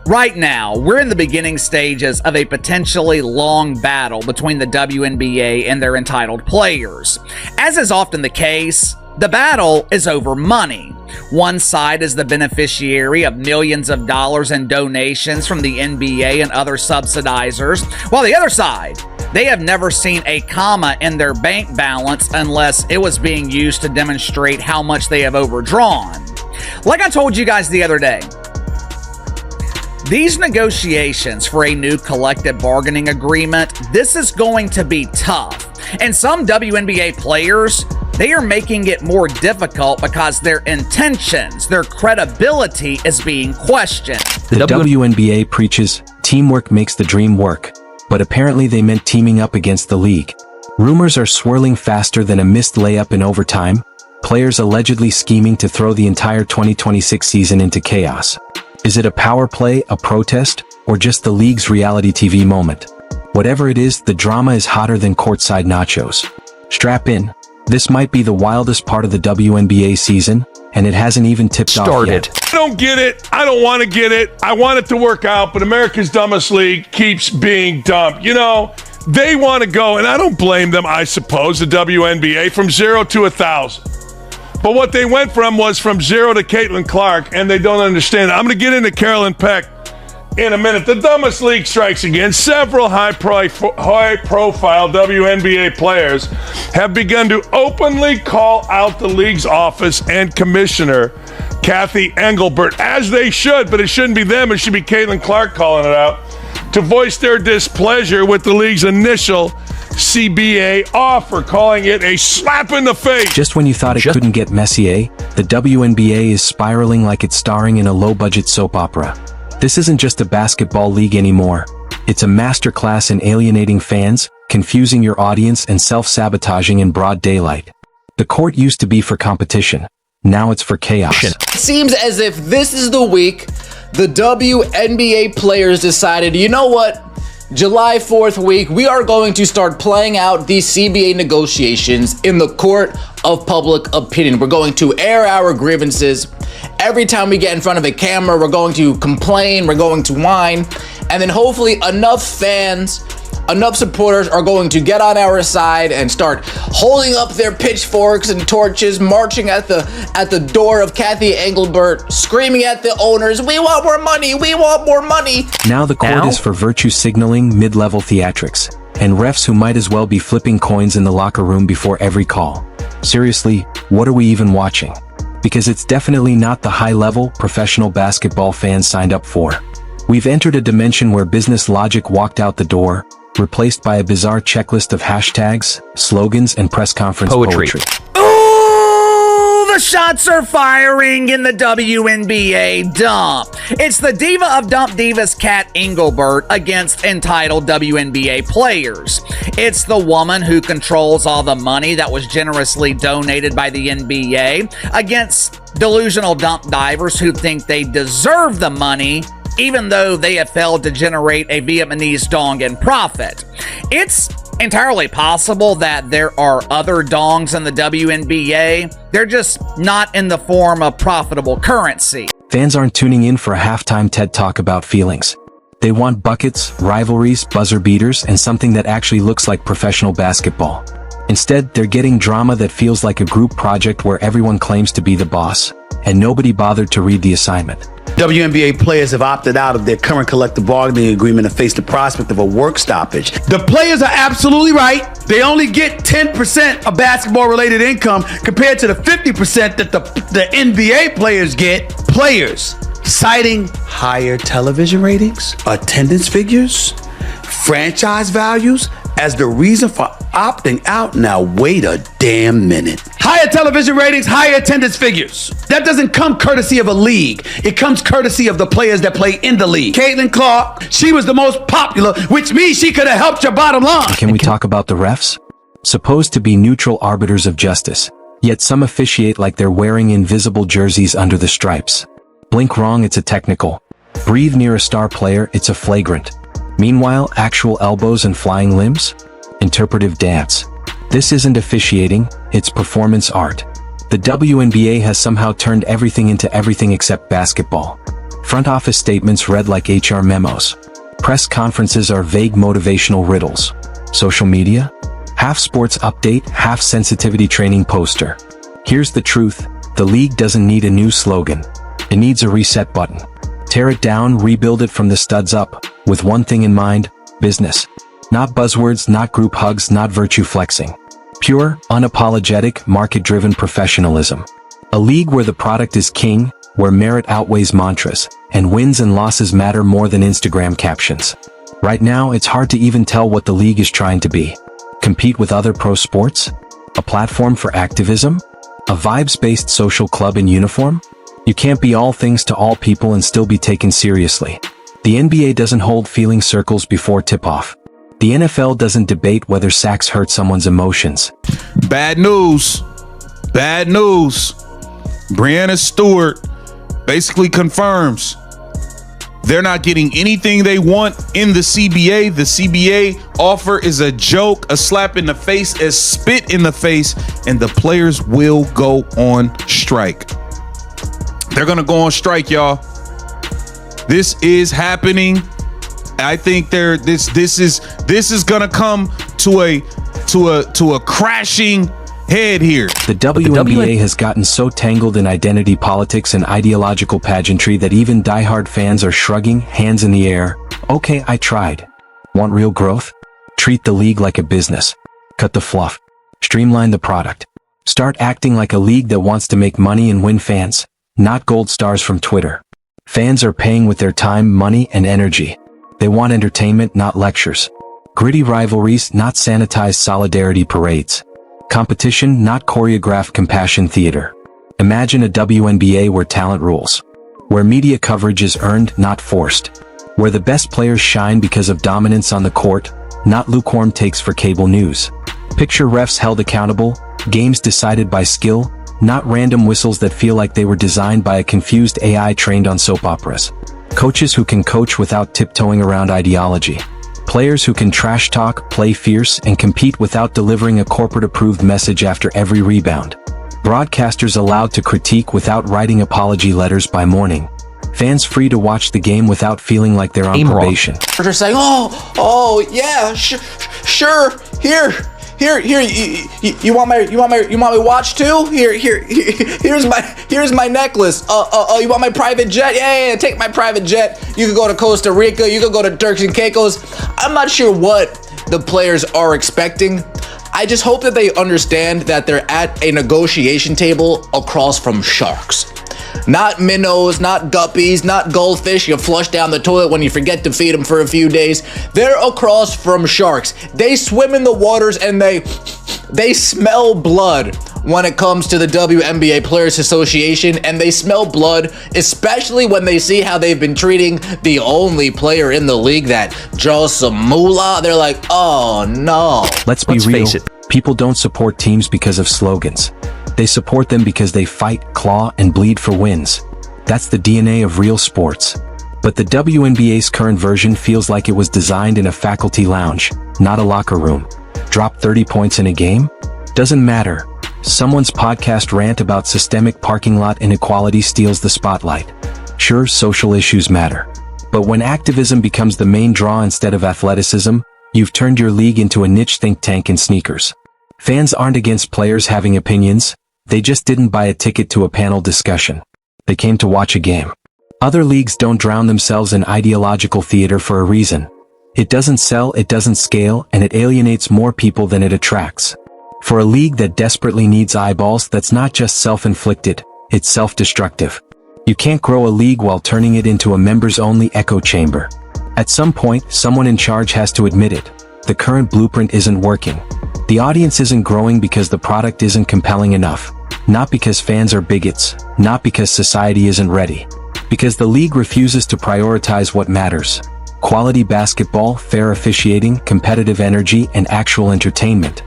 Right now, we're in the beginning stages of a potentially long battle between the WNBA and their entitled players. As is often the case, the battle is over money. One side is the beneficiary of millions of dollars in donations from the NBA and other subsidizers, while the other side, they have never seen a comma in their bank balance unless it was being used to demonstrate how much they have overdrawn. Like I told you guys the other day, these negotiations for a new collective bargaining agreement, this is going to be tough. And some WNBA players, they are making it more difficult because their intentions, their credibility is being questioned. The WNBA preaches, teamwork makes the dream work, but apparently they meant teaming up against the league. Rumors are swirling faster than a missed layup in overtime, players allegedly scheming to throw the entire 2026 season into chaos. Is it a power play, a protest, or just the league's reality TV moment? Whatever it is, the drama is hotter than courtside nachos. Strap in. This might be the wildest part of the WNBA season, and it hasn't even tipped off yet. I don't get it. I don't want to get it. I want it to work out, but America's dumbest league keeps being dumb. You know, they want to go, and I don't blame them, I suppose, the WNBA, from 0 to 1,000. But what they went from was from 0 to Caitlin Clark, and they don't understand it. I'm going to get into Carolyn Peck in a minute. The dumbest league strikes again. Several high-profile WNBA players have begun to openly call out the league's office and commissioner, Kathy Engelbert, as they should, but it shouldn't be them. It should be Caitlin Clark calling it out, to voice their displeasure with the league's initial CBA offer, calling it a slap in the face. Just when you thought it couldn't get messier, the WNBA is spiraling like it's starring in a low-budget soap opera. This isn't just a basketball league anymore. It's a masterclass in alienating fans, confusing your audience, and self-sabotaging in broad daylight. The court used to be for competition. Now it's for chaos. It seems as if this is the week the WNBA players decided, you know what? July 4th week, we are going to start playing out these CBA negotiations in the court of public opinion. We're going to air our grievances. Every time we get in front of a camera, we're going to complain, we're going to whine, and then hopefully enough fans, enough supporters are going to get on our side and start holding up their pitchforks and torches, marching at the door of Kathy Engelbert, screaming at the owners, "We want more money, we want more money." Now the court is for virtue signaling, mid-level theatrics, and refs who might as well be flipping coins in the locker room before every call. Seriously, what are we even watching? Because it's definitely not the high-level, professional basketball fans signed up for. We've entered a dimension where business logic walked out the door, replaced by a bizarre checklist of hashtags, slogans, and press conference poetry. Ooh, the shots are firing in the WNBA dump. It's the diva of dump divas, Kat Engelbert, against entitled WNBA players. It's the woman who controls all the money that was generously donated by the NBA against delusional dump divers who think they deserve the money even though they have failed to generate a Vietnamese dong in profit. It's entirely possible that there are other dongs in the WNBA. They're just not in the form of profitable currency. Fans aren't tuning in for a halftime TED Talk about feelings. They want buckets, rivalries, buzzer beaters, and something that actually looks like professional basketball. Instead, they're getting drama that feels like a group project where everyone claims to be the boss, and nobody bothered to read the assignment. WNBA players have opted out of their current collective bargaining agreement and face the prospect of a work stoppage. The players are absolutely right. They only get 10% of basketball-related income compared to the 50% that the NBA players get. Players citing higher television ratings, attendance figures, franchise values as the reason for opting out. Now wait a damn minute. Higher television ratings, higher attendance figures. That doesn't come courtesy of a league. It comes courtesy of the players that play in the league. Caitlin Clark, she was the most popular, which means she could have helped your bottom line. Can we talk about the refs? Supposed to be neutral arbiters of justice, yet some officiate like they're wearing invisible jerseys under the stripes. Blink wrong, it's a technical. Breathe near a star player, it's a flagrant. Meanwhile, actual elbows and flying limbs? Interpretive dance. This isn't officiating, it's performance art. The WNBA has somehow turned everything into everything except basketball. Front office statements read like HR memos. Press conferences are vague motivational riddles. Social media? Half sports update, half sensitivity training poster. Here's the truth, the league doesn't need a new slogan. It needs a reset button. Tear it down, rebuild it from the studs up, with one thing in mind, business. Not buzzwords, not group hugs, not virtue flexing. Pure, unapologetic, market-driven professionalism. A league where the product is king, where merit outweighs mantras, and wins and losses matter more than Instagram captions. Right now, it's hard to even tell what the league is trying to be. Compete with other pro sports? A platform for activism? A vibes-based social club in uniform? You can't be all things to all people and still be taken seriously. The NBA doesn't hold feeling circles before tip-off. The NFL doesn't debate whether sacks hurt someone's emotions. Bad news. Bad news. Breanna Stewart basically confirms they're not getting anything they want in the CBA. The CBA offer is a joke, a slap in the face, a spit in the face, and the players will go on strike. They're going to go on strike, y'all. This is happening. I think this is going to come to a crashing head here. The WNBA has gotten so tangled in identity politics and ideological pageantry that even diehard fans are shrugging, hands in the air. Okay, I tried. Want real growth? Treat the league like a business. Cut the fluff. Streamline the product. Start acting like a league that wants to make money and win fans, not gold stars from Twitter. Fans are paying with their time, money, and energy. They want entertainment, not lectures. Gritty rivalries, not sanitized solidarity parades. Competition, not choreographed compassion theater. Imagine a WNBA where talent rules. Where media coverage is earned, not forced. Where the best players shine because of dominance on the court, not lukewarm takes for cable news. Picture refs held accountable, games decided by skill, not random whistles that feel like they were designed by a confused AI trained on soap operas. Coaches who can coach without tiptoeing around ideology. Players who can trash talk, play fierce, and compete without delivering a corporate-approved message after every rebound. Broadcasters allowed to critique without writing apology letters by morning. Fans free to watch the game without feeling like they're on probation. They're saying, yeah, sure, here, you want my watch too? Here's my necklace. You want my private jet? Yeah, take my private jet. You could go to Costa Rica. You could go to Turks and Caicos. I'm not sure what the players are expecting. I just hope that they understand that they're at a negotiation table across from sharks. Not minnows, not guppies, not goldfish you flush down the toilet when you forget to feed them for a few days. They're across from sharks. They swim in the waters and they smell blood when it comes to the WNBA Players Association, and they smell blood especially when they see how they've been treating the only player in the league that draws some moolah. They're like, oh no. Let's real. Face it. People don't support teams because of slogans. They support them because they fight, claw, and bleed for wins. That's the DNA of real sports. But the WNBA's current version feels like it was designed in a faculty lounge, not a locker room. Drop 30 points in a game? Doesn't matter. Someone's podcast rant about systemic parking lot inequality steals the spotlight. Sure, social issues matter. But when activism becomes the main draw instead of athleticism, you've turned your league into a niche think tank in sneakers. Fans aren't against players having opinions. They just didn't buy a ticket to a panel discussion. They came to watch a game. Other leagues don't drown themselves in ideological theater for a reason. It doesn't sell, it doesn't scale, and it alienates more people than it attracts. For a league that desperately needs eyeballs, that's not just self-inflicted, it's self-destructive. You can't grow a league while turning it into a members-only echo chamber. At some point, someone in charge has to admit it. The current blueprint isn't working. The audience isn't growing because the product isn't compelling enough. Not because fans are bigots, not because society isn't ready. Because the league refuses to prioritize what matters. Quality basketball, fair officiating, competitive energy, and actual entertainment.